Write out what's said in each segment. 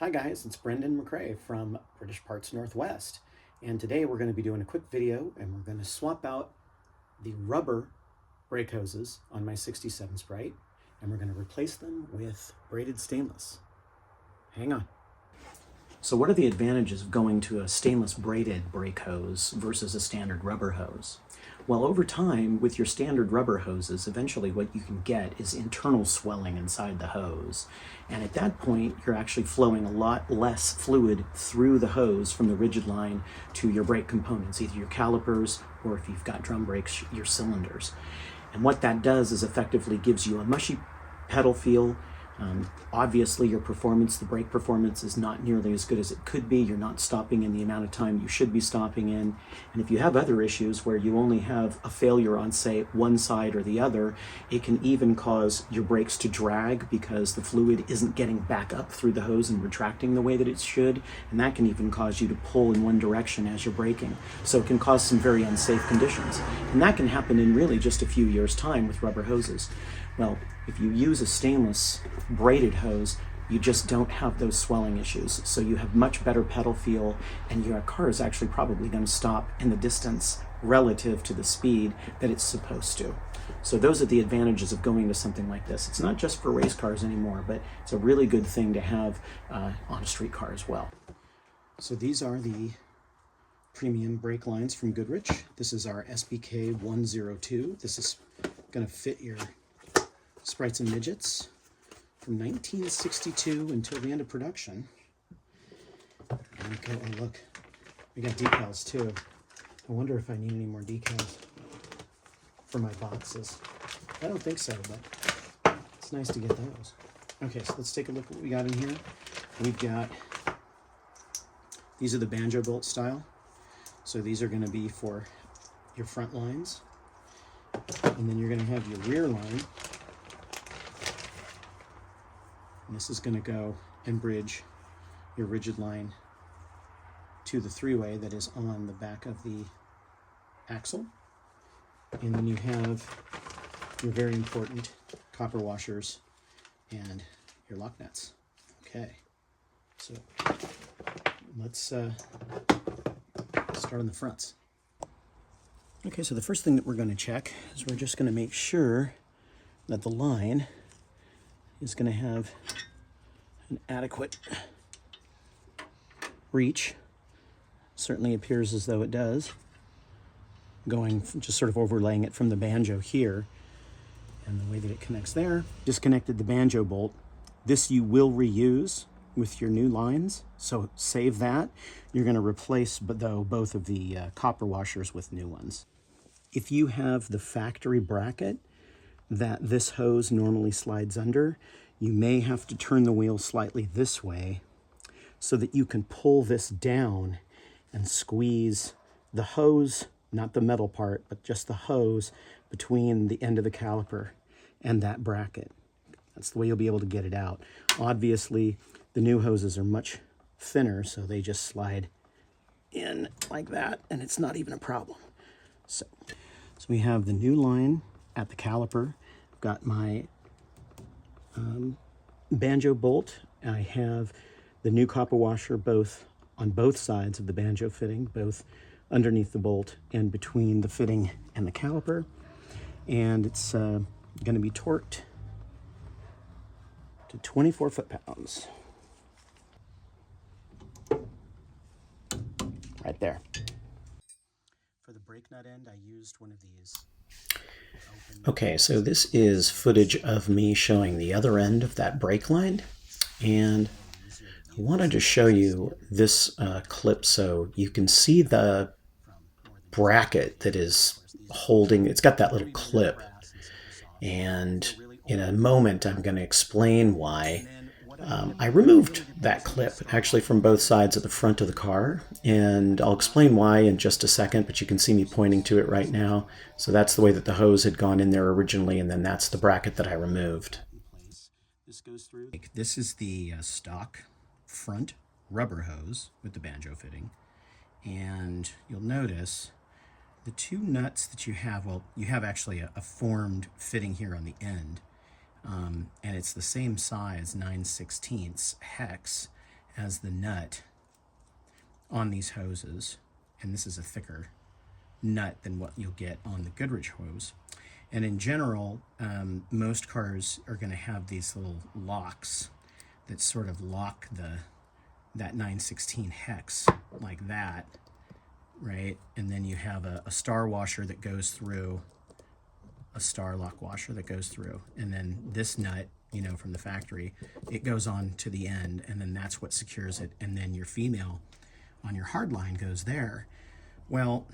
Hi guys, it's Brendan McRae from British Parts Northwest, and today we're going to be doing a quick video and we're going to swap out the rubber brake hoses on my 67 Sprite and we're going to replace them with braided stainless. Hang on. So what are the advantages of going to a stainless braided brake hose versus a standard rubber hose? Well, over time, with your standard rubber hoses, eventually what you can get is internal swelling inside the hose. And at that point, you're actually flowing a lot less fluid through the hose from the rigid line to your brake components, either your calipers or if you've got drum brakes, your cylinders. And what that does is effectively gives you a mushy pedal feel. Obviously your performance, the brake performance, is not nearly as good as it could be. You're not stopping in the amount of time you should be stopping in. And if you have other issues where you only have a failure on, say, one side or the other, it can even cause your brakes to drag because the fluid isn't getting back up through the hose and retracting the way that it should. And that can even cause you to pull in one direction as you're braking. So it can cause some very unsafe conditions. And that can happen in really just a few years' time with rubber hoses. Well, if you use a stainless braided hose, you just don't have those swelling issues. So you have much better pedal feel, and your car is actually probably going to stop in the distance relative to the speed that it's supposed to. So those are the advantages of going to something like this. It's not just for race cars anymore, but it's a really good thing to have on a street car as well. So these are the premium brake lines from Goodridge. This is our SBK102. This is going to fit your Sprites and Midgets from 1962 until the end of production. And oh look, we got decals too. I wonder if I need any more decals for my boxes. I don't think so, but it's nice to get those. Okay, so let's take a look at what we got in here. We've got, these are the banjo bolt style. So these are going to be for your front lines. And then you're going to have your rear line. And this is going to go and bridge your rigid line to the three-way that is on the back of the axle. And then you have your very important copper washers and your lock nuts. Okay, so let's start on the fronts. Okay, so the first thing that we're going to check is we're just going to make sure that the line is going to have an adequate reach. Certainly appears as though it does. Going, just sort of overlaying it from the banjo here, and the way that it connects there. Disconnected the banjo bolt. This you will reuse with your new lines, so save that. You're going to replace, both of the copper washers with new ones. If you have the factory bracket that this hose normally slides under, you may have to turn the wheel slightly this way so that you can pull this down and squeeze the hose, not the metal part, but just the hose between the end of the caliper and that bracket. That's the way you'll be able to get it out. Obviously, the new hoses are much thinner, so they just slide in like that, and it's not even a problem. So we have the new line at the caliper. I've got my banjo bolt. I have the new copper washer on both sides of the banjo fitting, both underneath the bolt and between the fitting and the caliper. And it's going to be torqued to 24 foot-pounds. Right there. For the brake nut end, I used one of these. Okay, so this is footage of me showing the other end of that brake line, and I wanted to show you this clip so you can see the bracket that is holding. It's got that little clip, and in a moment I'm going to explain why I removed that clip actually from both sides of the front of the car, and I'll explain why in just a second, but you can see me pointing to it right now. So that's the way that the hose had gone in there originally, and then that's the bracket that I removed. This is the stock front rubber hose with the banjo fitting, and you'll notice the two nuts that you have, well, you have actually a formed fitting here on the end. And it's the same size, 9/16 hex as the nut on these hoses, and this is a thicker nut than what you'll get on the Goodridge hose. And in general, most cars are going to have these little locks that sort of lock that 916 hex like that, right? And then you have a star washer that goes through, a star lock washer that goes through, and then this nut, you know, from the factory, it goes on to the end, and then that's what secures it, and then your female on your hard line goes there. Well,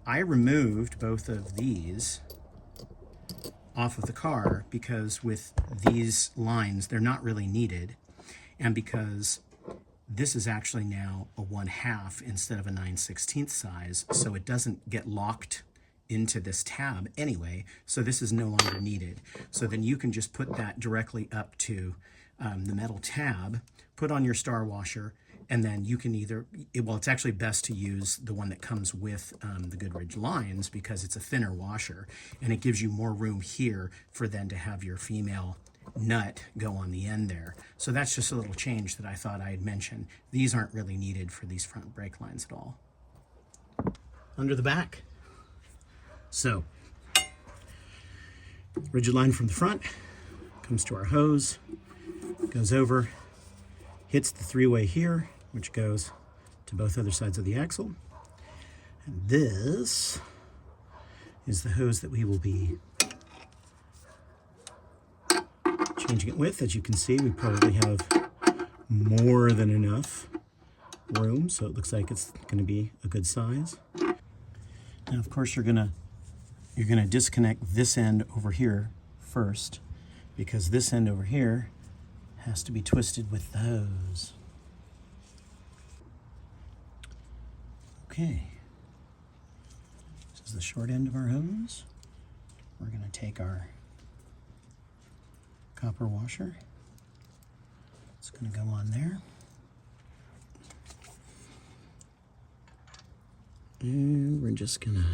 I removed both of these off of the car because with these lines, they're not really needed, and because this is actually now a 1/2 instead of a 9/16 size, so it doesn't get locked into this tab anyway, so this is no longer needed. So then you can just put that directly up to the metal tab, put on your star washer, and then you can either, well, it's actually best to use the one that comes with the Goodridge lines because it's a thinner washer, and it gives you more room here for then to have your female nut go on the end there. So that's just a little change that I thought I'd mention. These aren't really needed for these front brake lines at all. Under the back. So, rigid line from the front, comes to our hose, goes over, hits the three-way here, which goes to both other sides of the axle. And this is the hose that we will be changing it with. As you can see, we probably have more than enough room, so it looks like it's going to be a good size. Now, of course, you're gonna disconnect this end over here first, because this end over here has to be twisted with the hose. Okay, this is the short end of our hose. We're going to take our copper washer. It's going to go on there. And we're just going to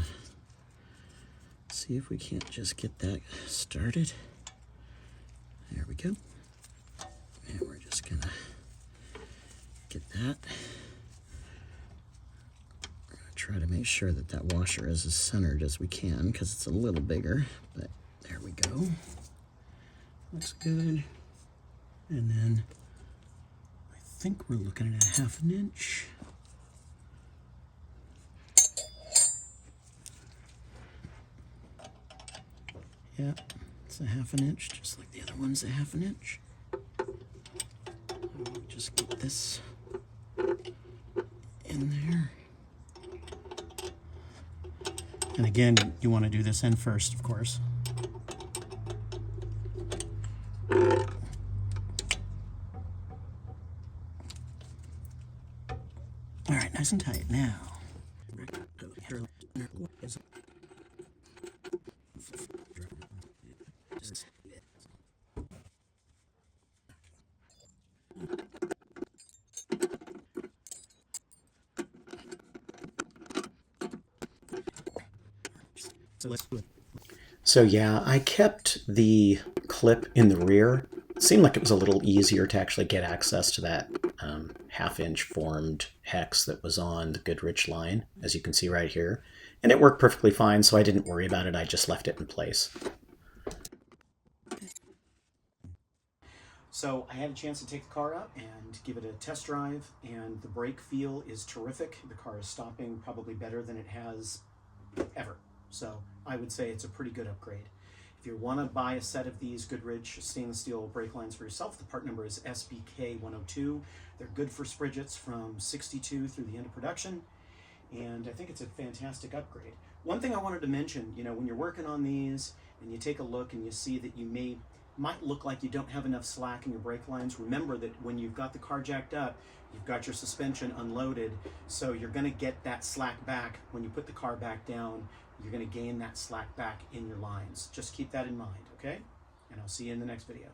see if we can't just get that started. There we go. And we're just going to get that. We're going to try to make sure that that washer is as centered as we can because it's a little bigger, but there we go. Looks good. And then I think we're looking at a 1/2 inch. Yeah, it's a 1/2 inch, just like the other one's a 1/2 inch. We'll just get this in there. And again, you want to do this end first, of course. All right, nice and tight now. So yeah, I kept the clip in the rear. It seemed like it was a little easier to actually get access to that 1/2 inch formed hex that was on the Goodridge line, as you can see right here. And it worked perfectly fine, so I didn't worry about it. I just left it in place. So I had a chance to take the car out and give it a test drive, and the brake feel is terrific. The car is stopping probably better than it has ever. So I would say it's a pretty good upgrade. If you want to buy a set of these Goodridge stainless steel brake lines for yourself, the part number is SBK102. They're good for Midgets from 62 through the end of production, and I think it's a fantastic upgrade. One thing I wanted to mention, you know, when you're working on these and you take a look and you see that you might look like you don't have enough slack in your brake lines, remember that when you've got the car jacked up, you've got your suspension unloaded, so you're going to get that slack back when you put the car back down. You're going to gain that slack back in your lines. Just keep that in mind, okay? And I'll see you in the next video.